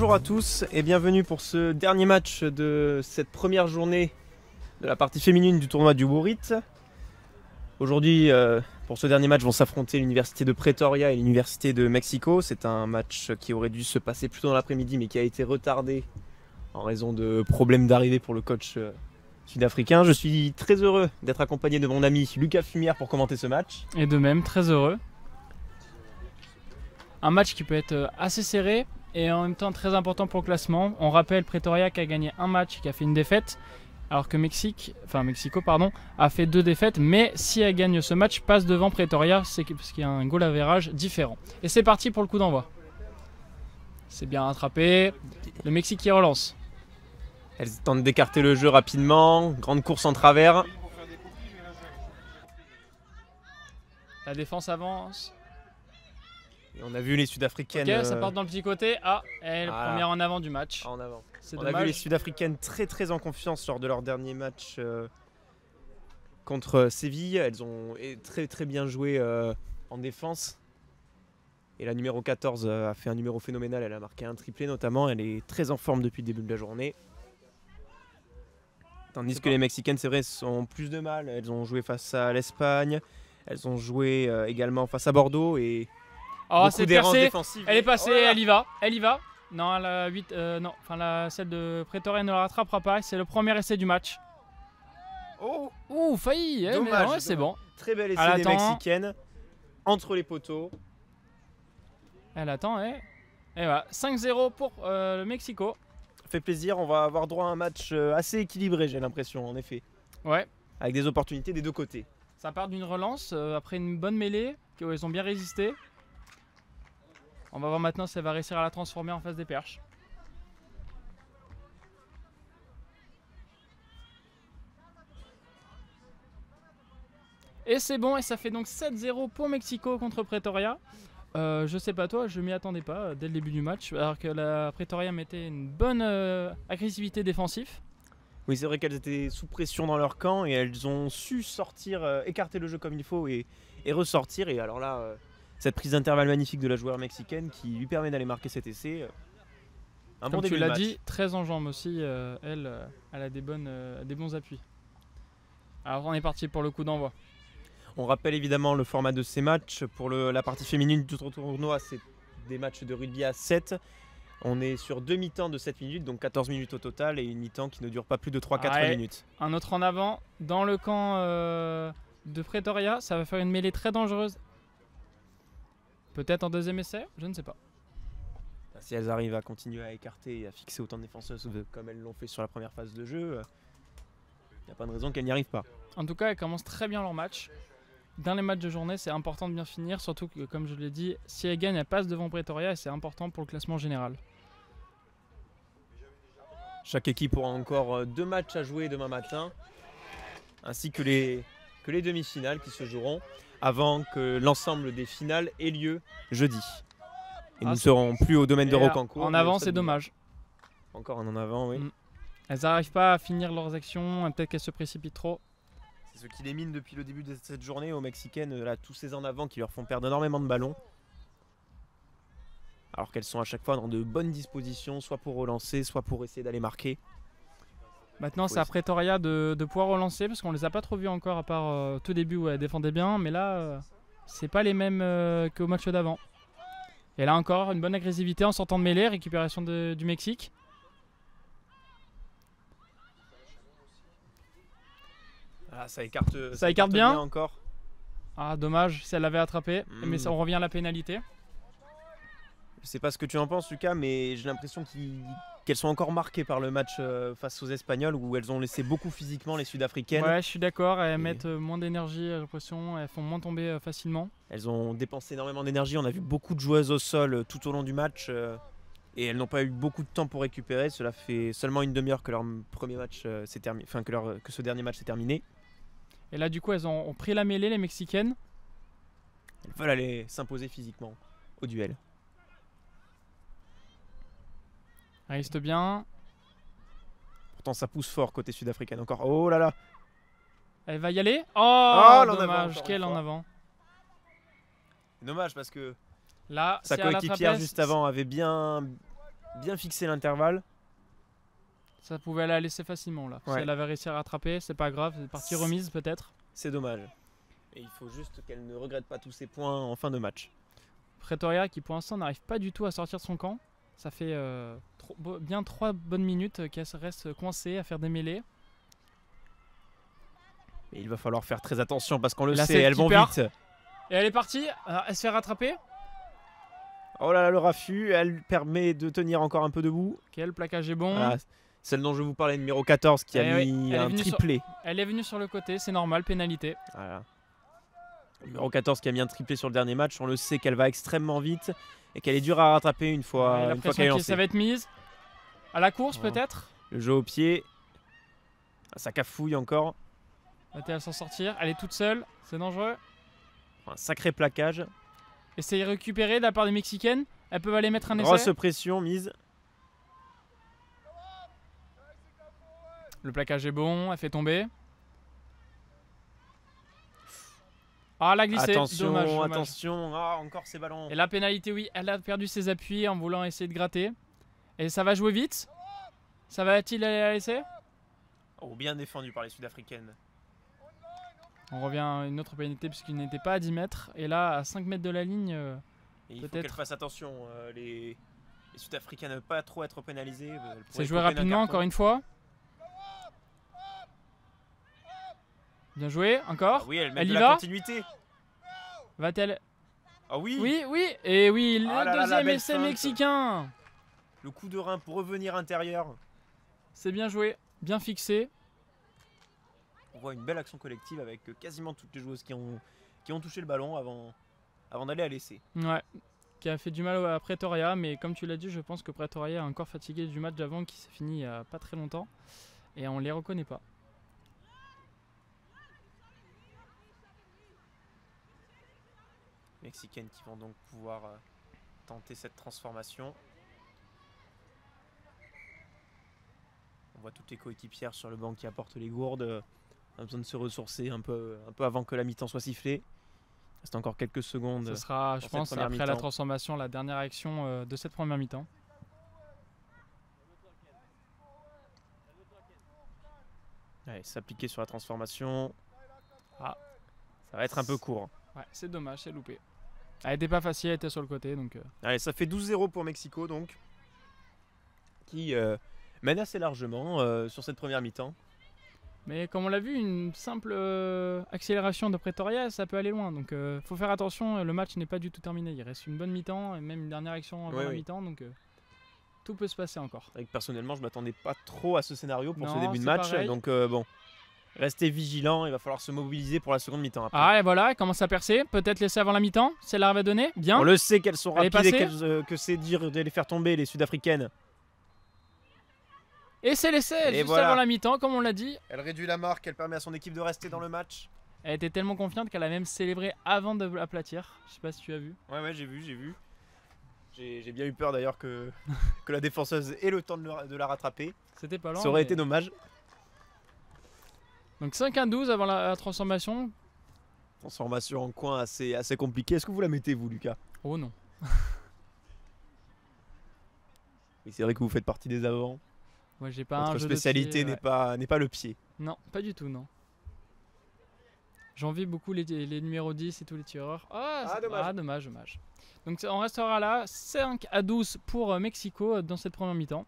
Bonjour à tous et bienvenue pour ce dernier match de cette première journée de la partie féminine du tournoi du Wurrit. Aujourd'hui, pour ce dernier match, vont s'affronter l'université de Pretoria et l'université de Mexico. C'est un match qui aurait dû se passer plus tôt dans l'après-midi mais qui a été retardé en raison de problèmes d'arrivée pour le coach sud-africain. Je suis très heureux d'être accompagné de mon ami Lucas Fumière pour commenter ce match. Et de même, très heureux. Un match qui peut être assez serré et en même temps très important pour le classement. On rappelle Pretoria qui a gagné un match et qui a fait une défaite, alors que Mexico a fait 2 défaites. Mais si elle gagne ce match, passe devant Pretoria, c'est parce qu'il y a un goal average différent. Et c'est parti pour le coup d'envoi. C'est bien rattrapé. Le Mexique qui relance. Elles tentent d'écarter le jeu rapidement. Grande course en travers. La défense avance. Et on a vu les Sud-Africaines. Ok, ça part dans le petit côté. Ah, elle première en avant du match. En avant. C'est On dommage. a vu les Sud-Africaines très en confiance lors de leur dernier match contre Séville. Elles ont très bien joué en défense. Et la numéro 14 a fait un numéro phénoménal. Elle a marqué un triplé notamment. Elle est très en forme depuis le début de la journée. Tandis que les Mexicaines, c'est vrai, ont plus de mal. Elles ont joué face à l'Espagne. Elles ont joué également face à Bordeaux. Et oh, c'est percé. Elle est passée, oh elle y va. Non, celle de Pretoria ne la rattrapera pas. C'est le premier essai du match. Oh, ouh, failli. dommage, Ouais, c'est bon. Très bel essai des Mexicaines. Entre les poteaux. Elle attend, et voilà. 5-0 pour le Mexico. Ça fait plaisir, on va avoir droit à un match assez équilibré, j'ai l'impression, en effet. Ouais. Avec des opportunités des deux côtés. Ça part d'une relance après une bonne mêlée. Ils ont bien résisté. On va voir maintenant si elle va réussir à la transformer en face des perches. Et c'est bon, et ça fait donc 7-0 pour Mexico contre Pretoria. Je sais pas toi, je m'y attendais pas dès le début du match, alors que la Pretoria mettait une bonne agressivité défensive. Oui, c'est vrai qu'elles étaient sous pression dans leur camp et elles ont su sortir, écarter le jeu comme il faut et ressortir. Et alors là, cette prise d'intervalle magnifique de la joueur mexicaine qui lui permet d'aller marquer cet essai. Un Comme bon début tu de l'as match. dit, très en jambes aussi, elle a des bons appuis. Alors on est parti pour le coup d'envoi. On rappelle évidemment le format de ces matchs. Pour la partie féminine du tournoi, c'est des matchs de rugby à 7. On est sur 2 mi-temps de 7 minutes, donc 14 minutes au total, et une mi-temps qui ne dure pas plus de 3-4 minutes. Un autre en avant, dans le camp de Pretoria, ça va faire une mêlée très dangereuse. Peut-être en deuxième essai, je ne sais pas. Si elles arrivent à continuer à écarter et à fixer autant de défenseuses comme elles l'ont fait sur la première phase de jeu, il n'y a pas de raison qu'elles n'y arrivent pas. En tout cas, elles commencent très bien leur match. Dans les matchs de journée, c'est important de bien finir, surtout que, comme je l'ai dit, si elles gagnent, elles passent devant Pretoria et c'est important pour le classement général. Chaque équipe aura encore 2 matchs à jouer demain matin, ainsi que les demi-finales qui se joueront avant que l'ensemble des finales ait lieu jeudi. Et nous ne serons plus au domaine de Rocancourt. En avant, c'est dommage. Encore en avant, oui. Elles n'arrivent pas à finir leurs actions, peut-être qu'elles se précipitent trop. C'est ce qui les mine depuis le début de cette journée aux Mexicaines, là, tous ces en avant qui leur font perdre énormément de ballons. Alors qu'elles sont à chaque fois dans de bonnes dispositions, soit pour relancer, soit pour essayer d'aller marquer. Maintenant, c'est à Pretoria de pouvoir relancer, parce qu'on les a pas trop vus encore, à part tout début où elles défendaient bien. Mais là, c'est pas les mêmes qu'au match d'avant. Et là encore, une bonne agressivité en sortant de mêlée, récupération du Mexique. Ah, ça écarte bien encore. Ah, dommage, si elle l'avait attrapé. Mais on revient à la pénalité. Je sais pas ce que tu en penses, Lucas, mais j'ai l'impression qu'elles sont encore marquées par le match face aux Espagnols où elles ont laissé beaucoup physiquement les Sud-Africaines. Ouais, je suis d'accord, elles mettent moins d'énergie, j'ai l'impression, elles font moins tomber facilement. Elles ont dépensé énormément d'énergie, on a vu beaucoup de joueuses au sol tout au long du match et elles n'ont pas eu beaucoup de temps pour récupérer. Cela fait seulement une demi-heure que leur premier match s'est terminé, enfin que ce dernier match s'est terminé. Et là, du coup, elles ont pris la mêlée, les Mexicaines. Elles veulent aller s'imposer physiquement au duel. Reste bien. Pourtant, ça pousse fort côté sud-africaine encore. Oh là là! Elle va y aller. Oh, dommage, quel en avant. Dommage parce que là, sa coéquipière juste avant avait bien bien fixé l'intervalle. Ça pouvait la laisser facilement là. Si Ouais. elle avait réussi à rattraper, c'est pas grave, c'est partie remise peut-être. C'est dommage. Et il faut juste qu'elle ne regrette pas tous ses points en fin de match. Pretoria qui pour l'instant n'arrive pas du tout à sortir de son camp. Ça fait bien 3 bonnes minutes qu'elle reste coincée à faire des mêlées. Et il va falloir faire très attention parce qu'on le Là, sait, c'est elles vont Keeper. vite. Et elle est partie, alors, elle se fait rattraper. Oh là là, le raffut, elle permet de tenir encore un peu debout. Ok, le plaquage est bon. Voilà, celle dont je vous parlais, numéro 14, qui a Eh oui, mis elle est un venue triplé. Elle est venue sur le côté, c'est normal, pénalité. Voilà. Numéro 14 qui a mis un triplé sur le dernier match. On le sait qu'elle va extrêmement vite et qu'elle est dure à rattraper une Et fois, la une fois pression qu'elle est qui lancée. ça va être mise. À la course Voilà. peut-être. Le jeu au pied. Ah, ça cafouille encore. Va-t-elle s'en sortir? Elle est toute seule, c'est dangereux. Un sacré plaquage. Essayez de récupérer de la part des Mexicaines. Elles peuvent aller mettre un Grosse essai. pression mise. Le plaquage est bon, elle fait tomber. Ah, elle a glissé. Attention, Dommage. attention. Ah, encore ces ballons. Et la pénalité, oui, elle a perdu ses appuis en voulant essayer de gratter. Et ça va jouer vite. Ça va-t-il aller à l'essai? Oh, bien défendu par les Sud-Africaines. On revient à une autre pénalité puisqu'il n'était pas à 10 mètres. Et là, à 5 mètres de la ligne, Et il faut peut-être. qu'elle fasse attention. Les Sud-Africains ne veulent pas trop être pénalisés. c'est joué rapidement encore une fois. Bien joué, encore. Ah oui, elle met Elle de y la va continuité. Va-t-elle? Ah oui, Oui, oui. Et oui, le Ah là là, la deuxième belle essai feinte. mexicain. Le coup de rein pour revenir intérieur. C'est bien joué, bien fixé. On voit une belle action collective avec quasiment toutes les joueuses qui ont touché le ballon avant d'aller à l'essai. Ouais. Qui a fait du mal à Pretoria, mais comme tu l'as dit, je pense que Pretoria est encore fatigué du match d'avant qui s'est fini il n'y a pas très longtemps. Et on les reconnaît pas. Mexicaines qui vont donc pouvoir tenter cette transformation. On voit toutes les coéquipières sur le banc qui apportent les gourdes. On a besoin de se ressourcer un peu avant que la mi-temps soit sifflée. Il reste encore quelques secondes. Ce sera, je cette pense, première après la mi-temps. transformation, la dernière action de cette première mi-temps. Ouais, s'appliquer sur la transformation. Ah. Ça va être un peu court. Ouais, c'est dommage, c'est loupé. Elle était pas facile, elle était sur le côté, donc... Allez, ça fait 12-0 pour Mexico donc. Qui mène assez largement sur cette première mi-temps. Mais comme on l'a vu, une simple accélération de Pretoria, ça peut aller loin. Donc faut faire attention, le match n'est pas du tout terminé. Il reste une bonne mi-temps et même une dernière action avant la mi-temps. Donc tout peut se passer encore. Avec, personnellement, je m'attendais pas trop à ce scénario pour ce Non, début de c'est match. pareil. Donc bon, restez vigilants, il va falloir se mobiliser pour la seconde mi-temps après. Ah et voilà, elle commence à percer. Peut-être laisser avant la mi-temps, si elle arrive à donner. Bien. On le sait qu'elles sont Elle est rapides et passée. que c'est dur de les faire tomber, les Sud-Africaines. Et c'est l'essai, Et juste voilà. avant la mi-temps, comme on l'a dit. Elle réduit la marque, elle permet à son équipe de rester dans le match. Elle était tellement confiante qu'elle a même célébré avant de l'aplatir. Je sais pas si tu as vu. Ouais, j'ai vu. J'ai bien eu peur d'ailleurs que la défenseuse ait le temps de la rattraper. C'était pas loin. Ça aurait mais- été dommage. Donc 5-12 avant la transformation. Transformation en coin assez compliquée. Est-ce que vous la mettez vous, Lucas? Oh non. Oui, c'est vrai que vous faites partie des avants. Moi j'ai pas un Votre jeu de spécialité pied, n'est ouais. pas le pied. Non, pas du tout, non. J'envie beaucoup les numéros 10 et tous les tireurs. Dommage. Donc on restera là, 5-12 pour Mexico dans cette première mi-temps.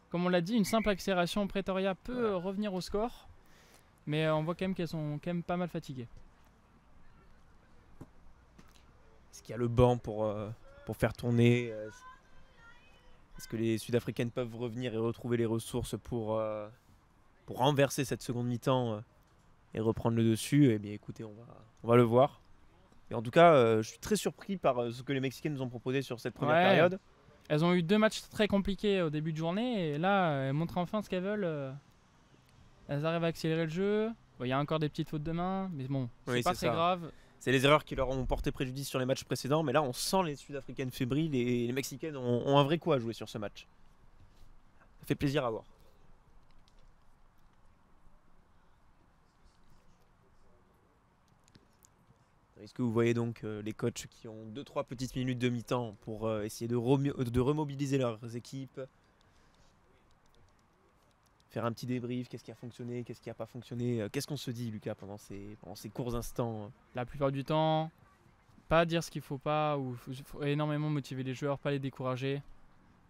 Comme on l'a dit, une simple accélération Pretoria peut revenir au score. Mais on voit quand même qu'elles sont quand même pas mal fatiguées. Est-ce qu'il y a le banc pour faire tourner Est-ce que les Sud-Africaines peuvent revenir et retrouver les ressources pour renverser cette seconde mi-temps et reprendre le dessus? Eh bien écoutez, on va le voir. Et en tout cas, je suis très surpris par ce que les Mexicaines nous ont proposé sur cette première période. Elles ont eu 2 matchs très compliqués au début de journée et là, elles montrent enfin ce qu'elles veulent. Elles arrivent à accélérer le jeu. Bon, il y a encore des petites fautes de main, mais bon, c'est pas très grave. C'est les erreurs qui leur ont porté préjudice sur les matchs précédents, mais là on sent les Sud-Africaines fébriles et les Mexicaines ont un vrai coup à jouer sur ce match. Ça fait plaisir à voir. Est-ce que vous voyez donc les coachs qui ont 2-3 petites minutes de mi-temps pour essayer de remobiliser leurs équipes, faire un petit débrief, qu'est-ce qui a fonctionné, qu'est-ce qui n'a pas fonctionné, qu'est-ce qu'on se dit Lucas pendant ces courts instants? La plupart du temps, pas dire ce qu'il faut pas, ou faut énormément motiver les joueurs, pas les décourager,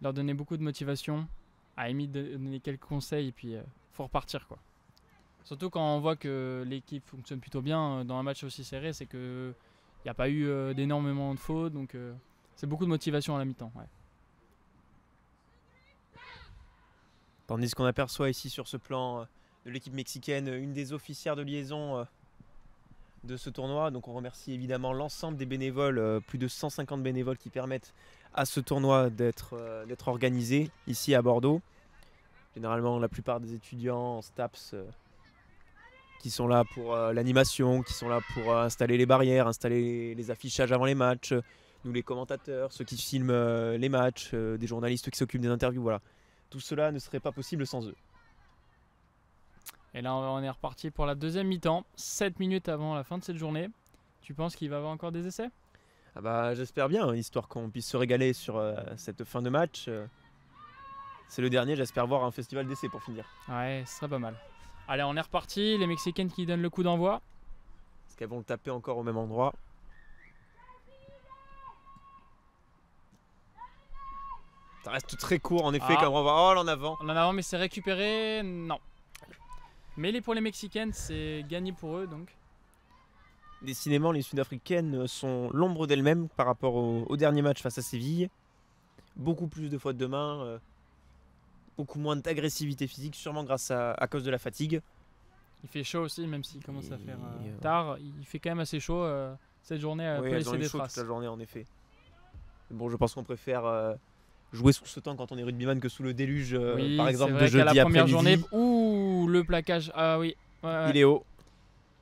leur donner beaucoup de motivation, à la limite donner quelques conseils et puis faut repartir quoi. Surtout quand on voit que l'équipe fonctionne plutôt bien dans un match aussi serré, c'est que il n'y a pas eu d'énormément de fautes, donc c'est beaucoup de motivation à la mi-temps. Ouais. Tandis qu'on aperçoit ici sur ce plan de l'équipe mexicaine une des officières de liaison de ce tournoi. Donc on remercie évidemment l'ensemble des bénévoles, plus de 150 bénévoles qui permettent à ce tournoi d'être organisé ici à Bordeaux. Généralement la plupart des étudiants en STAPS qui sont là pour l'animation, qui sont là pour installer les barrières, installer les affichages avant les matchs, nous les commentateurs, ceux qui filment les matchs, des journalistes qui s'occupent des interviews, voilà. Tout cela ne serait pas possible sans eux. Et là on est reparti pour la deuxième mi-temps, 7 minutes avant la fin de cette journée. Tu penses qu'il va y avoir encore des essais? Ah bah, j'espère bien, histoire qu'on puisse se régaler sur cette fin de match. C'est le dernier, j'espère voir un festival d'essais pour finir. Ouais, ce serait pas mal. Allez, on est reparti, les Mexicaines qui donnent le coup d'envoi. Est-ce qu'elles vont le taper encore au même endroit? Ça reste très court en effet, comme on va. Oh, en avant. En avant, mais c'est récupéré. Non. Mais pour les Mexicaines, c'est gagné pour eux donc. Décidément, les Sud-Africaines sont l'ombre d'elles-mêmes par rapport au dernier match face à Séville. Beaucoup plus de fautes de main, beaucoup moins d'agressivité physique, sûrement grâce à cause de la fatigue. Il fait chaud aussi, même s'il commence à faire tard. Il fait quand même assez chaud. Cette journée peut laisser des traces. Toute la journée en effet. Bon, je pense qu'on préfère jouer sous ce temps quand on est rugbyman que sous le déluge, oui, par exemple, de la jeudi première après-midi. journée, ouh, le plaquage. Ah oui. Ouais. Il est haut.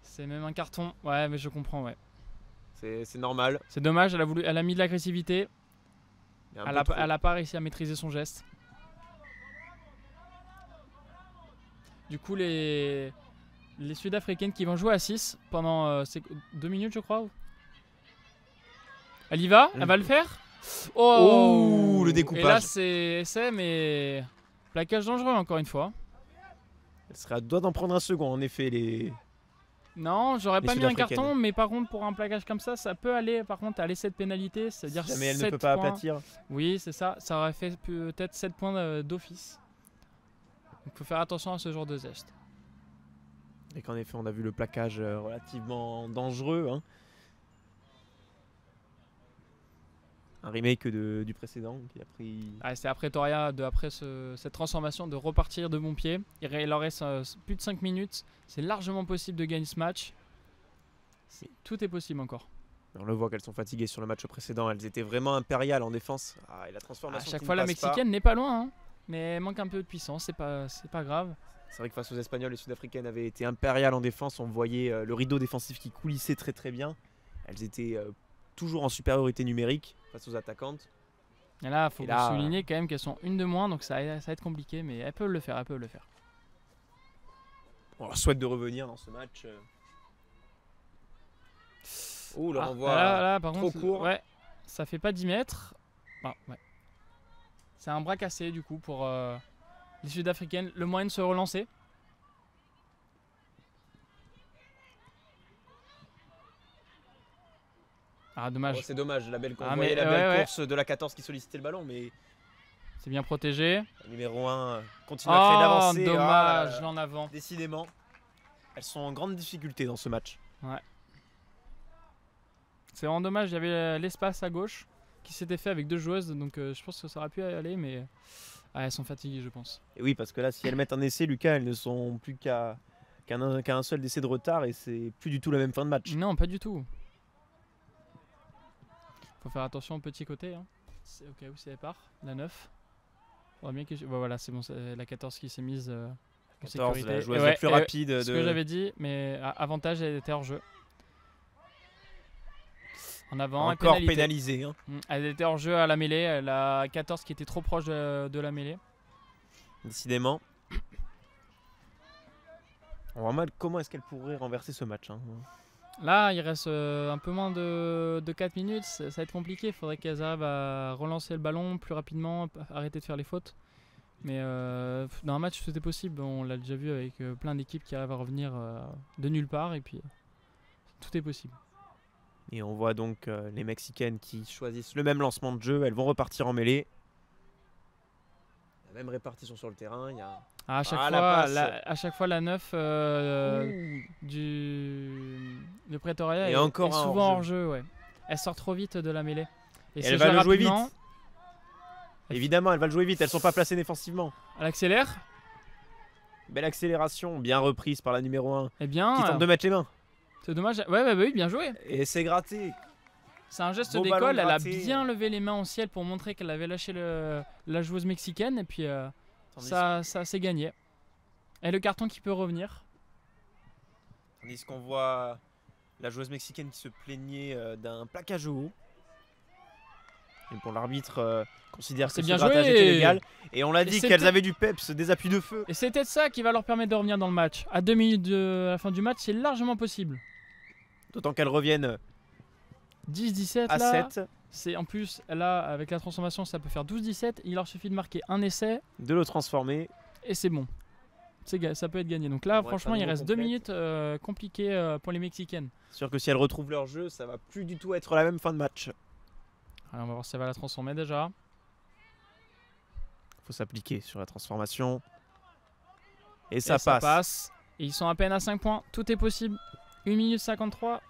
C'est même un carton. Ouais, mais je comprends, ouais. C'est normal. C'est dommage, elle a mis de l'agressivité. Elle a pas réussi à maîtriser son geste. Du coup, les Sud-Africaines qui vont jouer à 6 pendant 2 minutes, je crois. Elle y va? Elle va le faire? Oh, le découpage. Et là, c'est essai, mais plaquage dangereux encore une fois. Elle serait à deux d'en prendre un second, en effet. Non, j'aurais pas mis un carton, mais par contre, pour un plaquage comme ça peut aller par contre à l'essai de pénalité. C'est-à-dire si jamais elle 7 ne peut pas points. aplatir. Oui, c'est ça. Ça aurait fait peut-être 7 points d'office. Donc, il faut faire attention à ce genre de geste. Et qu'en effet, on a vu le plaquage relativement dangereux. Hein. Un remake du précédent qui a pris. Ah, c'est après Toria, après cette transformation, de repartir de bon pied. Il leur reste plus de 5 minutes. C'est largement possible de gagner ce match. Tout est possible encore. On le voit qu'elles sont fatiguées sur le match précédent. Elles étaient vraiment impériales en défense. Et la transformation. À chaque fois, la Mexicaine n'est pas loin. Hein. Mais elle manque un peu de puissance. C'est pas grave. C'est vrai que face aux Espagnols, les Sud-Africaines avaient été impériales en défense. On voyait le rideau défensif qui coulissait très très bien. Elles étaient toujours en supériorité numérique face aux attaquantes. Et là, il faut souligner quand même qu'elles sont une de moins, donc ça va être compliqué, mais elles peuvent le faire, On leur souhaite de revenir dans ce match. Oh, le renvoi là, par trop contre, court. Ouais, ça fait pas 10 mètres. Ah, ouais. C'est un bras cassé du coup pour les Sud-Africaines. Le moyen de se relancer. Ah, dommage. Oh, c'est dommage, la belle course de la 14 qui sollicitait le ballon, mais c'est bien protégé. Le numéro 1 continue à créer d'avancer. Dommage, l'en avant. Décidément, elles sont en grande difficulté dans ce match. Ouais. C'est vraiment dommage, il y avait l'espace à gauche qui s'était fait avec 2 joueuses, donc je pense que ça aurait pu aller, mais elles sont fatiguées, je pense. Et oui, parce que là, si elles mettent un essai, Lucas, elles ne sont plus qu'à un seul essai de retard et c'est plus du tout la même fin de match. Non, pas du tout. Faut faire attention au petit côté. Hein. Au cas où c'est part, la 9. Bien que voilà, c'est bon, c'est la 14 qui s'est mise en 14, sécurité. la joueuse la plus rapide. Ce que j'avais dit, mais avantage, elle était hors jeu. En avant, encore pénalisée. Hein. Elle était hors jeu à la mêlée. La 14 qui était trop proche de la mêlée. Décidément. On voit mal comment est-ce qu'elle pourrait renverser ce match. Hein. Là, il reste un peu moins de 4 minutes. Ça va être compliqué. Il faudrait qu'elles arrivent à relancer le ballon plus rapidement, arrêter de faire les fautes. Mais dans un match, tout est possible. On l'a déjà vu avec plein d'équipes qui arrivent à revenir de nulle part. Et puis, tout est possible. Et on voit donc les Mexicaines qui choisissent le même lancement de jeu. Elles vont repartir en mêlée. La même répartition sur le terrain. Il y a... À chaque fois, la 9 de Pretoria Et encore est un souvent hors-jeu. hors-jeu. Ouais. Elle sort trop vite de la mêlée. Et elle va le jouer vite. Évidemment, elle va le jouer vite. Elles sont pas placées défensivement. Elle accélère. Belle accélération, bien reprise par la numéro 1. Eh bien, qui tente de mettre les mains. c'est dommage. Ouais, oui, bien joué. Et c'est gratté. C'est un geste Beau d'école. ballon Elle a gratté. bien levé les mains au ciel pour montrer qu'elle avait lâché la joueuse mexicaine. Et puis, Tandis, ça c'est gagné. Et le carton qui peut revenir. tandis qu'on voit la joueuse mexicaine qui se plaignait d'un plaquage au haut. Et bon, l'arbitre considère que C'est ce bien grattage joué. était légal. Et on l'a Et dit c'était- qu'elles avaient du peps, des appuis de feu. Et c'est peut-être ça qui va leur permettre de revenir dans le match. À 2 minutes de la fin du match, c'est largement possible. D'autant qu'elles reviennent 10-17 à là. 7. C'est en plus, là, avec la transformation, ça peut faire 12-17. Il leur suffit de marquer un essai De le transformer. et c'est bon. Ça peut être gagné. Donc là, On va franchement, être à il nouveau reste 2 complète. minutes compliquées pour les Mexicaines. Sûr que si elles retrouvent leur jeu, ça va plus du tout être la même fin de match. Alors, on va voir si ça va la transformer déjà. Faut s'appliquer sur la transformation. Et Et ça passe. Et ils sont à peine à 5 points. Tout est possible. 1 minute 53.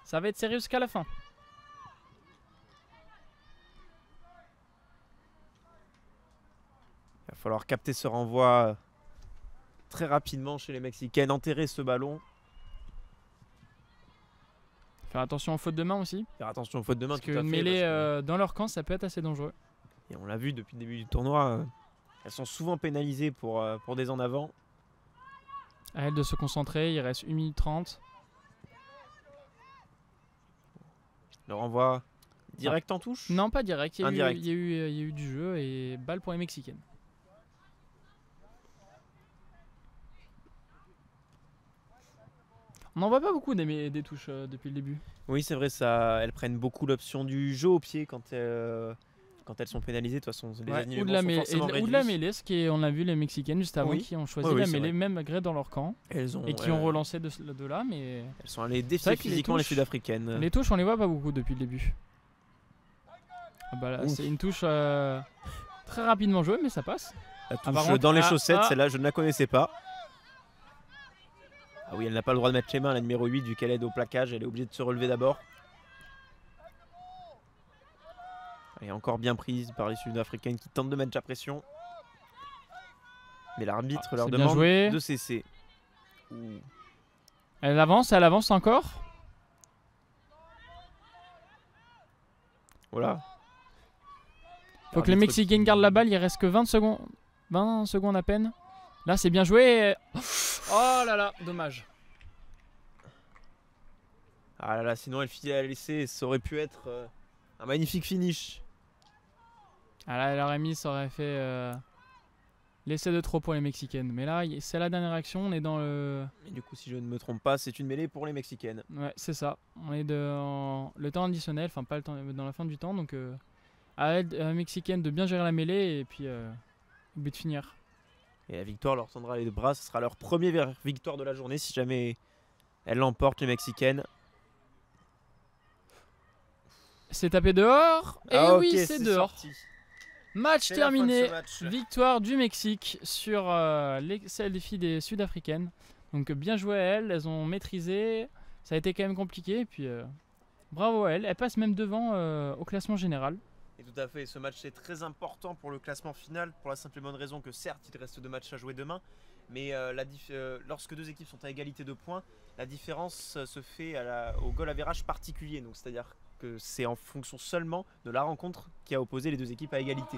Ça va être sérieux jusqu'à la fin. Il va falloir capter ce renvoi très rapidement chez les Mexicaines. Enterrer ce ballon. Faire attention aux fautes de main aussi. Faire attention aux fautes de main. Parce tout à que fait, mêler parce dans leur camp, ça peut être assez dangereux. que- Et on l'a vu depuis le début du tournoi. Elles sont souvent pénalisées pour des en avant. À elle de se concentrer. Il reste 1 minute 30. Le renvoi direct en touche. Non, pas direct. Indirect. Il y a eu du jeu et balle pour les Mexicaines. On n'en voit pas beaucoup des touches depuis le début. Oui, c'est vrai, ça. Elles prennent beaucoup l'option du jeu au pied quand elles sont pénalisées. De toute façon, les Ouais, alignements ou de la sont mêlée, forcément ou de la réduits. mêlée, ce qui est, on a vu les Mexicaines juste avant Oui. qui ont choisi Oui, la c'est mêlée vrai. même malgré dans leur camp Elles ont, et qui ont relancé de là, mais elles sont allées C'est défier vrai que les physiquement les touches- Sud-Africaines. les touches on les voit pas beaucoup depuis le début. Ah bah là, Ouf. c'est une touche très rapidement jouée mais ça passe. La touche par contre, dans les chaussettes, ah. celle-là, je ne la connaissais pas. Ah oui, elle n'a pas le droit de mettre les mains, la numéro 8, vu qu'elle aide au plaquage. Elle est obligée de se relever d'abord. Elle est encore bien prise par les Sud-Africaines qui tentent de mettre la pression. Mais l'arbitre Ah, leur c'est bien demande joué. de cesser. Ouh. Elle avance encore. Voilà. Faut que les L'arbitre Mexicaines qui- gardent la balle, il reste que 20 secondes. 20 secondes à peine. Là c'est bien joué. Oh là là, dommage. Ah là là, sinon elle filait à laisser, ça aurait pu être un magnifique finish. Ah là, elle aurait mis, ça aurait fait l'essai de trop pour les Mexicaines. Mais là, c'est la dernière action, on est dans le... Et du coup, si je ne me trompe pas, c'est une mêlée pour les Mexicaines. Ouais, c'est ça. On est dans le temps additionnel, enfin pas le temps, dans la fin du temps. Donc à elle, à la Mexicaine de bien gérer la mêlée et puis au but de finir. Et la victoire leur tendra les bras, ce sera leur première victoire de la journée si jamais elles l'emportent, les Mexicaines. C'est tapé dehors. Et Ah, ok, oui, c'est dehors. sorti. Match C'est la fin de terminé. ce match. Victoire du Mexique sur celle des filles des Sud-Africaines. Donc bien joué à elles, elles ont maîtrisé. Ça a été quand même compliqué. Et puis bravo à elles. Elles passent même devant au classement général. Et tout à fait, ce match est très important pour le classement final, pour la simple et bonne raison que certes il reste 2 matchs à jouer demain, mais lorsque deux équipes sont à égalité de points, la différence se fait au goal average particulier, donc c'est-à-dire que c'est en fonction seulement de la rencontre qui a opposé les deux équipes à égalité.